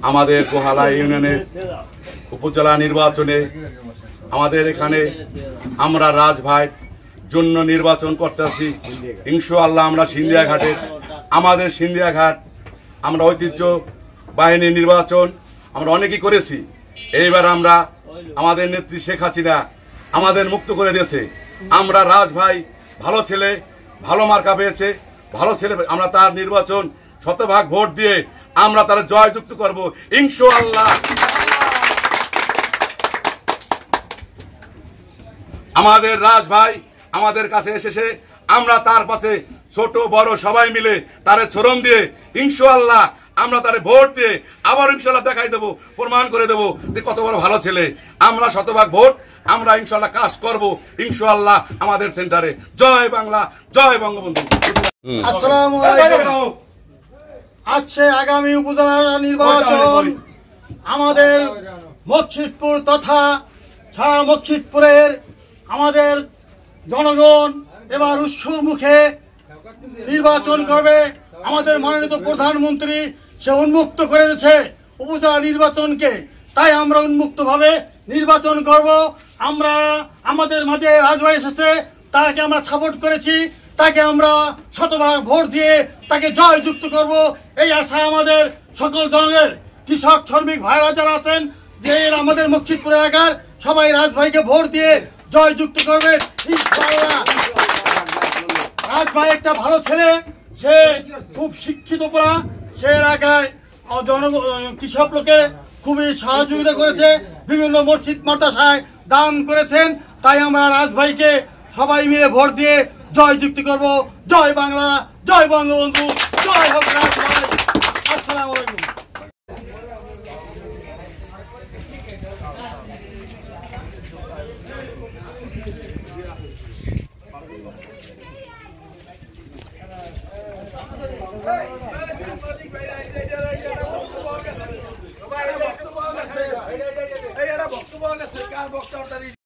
আমাদের গোহালা ইউনিয়নের উপজেলা নির্বাচনে আমাদের এখানে আমরা রাজভাই জন্য নির্বাচন করতে আছি। ইনশাআল্লাহ আমরা সিন্ধিয়া ঘাটে আমাদের সিন্ধিয়া ঘাট আমরা ঐতিহ্য বাহিনী নির্বাচন আমরা অনেকেই করেছি। এইবার আমরা আমাদের নেত্রী শেখ হাসিনা আমাদের মুক্ত করে দিয়েছে। আমরা রাজভাই ভালো ছেলে, ভালো মার্কা পেয়েছে, ভালো ছেলে, আমরা তার নির্বাচন শতভাগ ভোট দিয়ে আমরা তার জয়যুক্ত করব ইনশাআল্লাহ। আমাদের রাজভাই আমাদের কাছে এসেছে, আমরা তার পাশে ছোট বড় সবাই মিলে তারে ছরম দিয়ে ইনশাআল্লাহ আমরা তারে ভোট দিয়ে আবার ইনশাআল্লাহ দেখাই দেবো, প্রমাণ করে দেবো যে কত বড় ভালো ছেলে। আমরা শতভাগ ভোট আমরা ইনশাআল্লাহ কাজ করব ইনশাআল্লাহ আমাদের সেন্টারে। জয় বাংলা, জয় বঙ্গবন্ধু। আসসালামু আলাইকুম। আজকে আগামী উপজেলা নির্বাচন আমাদের মসজিদপুর তথা সারা মসজিদপুরের আমাদের জনগণ এবার উৎসব মুখে নির্বাচন করবে। আমাদের মাননীয় প্রধানমন্ত্রী সে উন্মুক্ত করে দিয়েছে উপজেলা নির্বাচনকে, তাই আমরা উন্মুক্তভাবে নির্বাচন করব। আমরা আমাদের মাঝে রাজভাই এসেছে, তাকে আমরা সাপোর্ট করেছি, তাকে আমরা শতভাগ ভোট দিয়ে তাকে জয়যুক্ত করব এই আশায় আমাদের সকল জনের কৃষক শ্রমিক ভাইরা যারা আছেন যে আমাদের মসজিদপুর এলাকার সবাই রাজভাইকে ভোট দিয়ে জয়যুক্ত করবে ইনশাআল্লাহ। রাজভাই একটা ভালো ছেলে, সে খুব শিক্ষিত পড়া, সে এলাকায় কৃষক লোকে খুবই সহযোগিতা করেছে, বিভিন্ন মসজিদ মাদ্রাসায় দান করেছেন। তাই আমরা রাজভাইকে সবাই মিলে ভোট দিয়ে জয়যুক্ত করব। জয় বাংলা, জয় বঙ্গবন্ধু, জয় হোক রাজভাই। আসসালামু আলাইকুম। বক্তব্য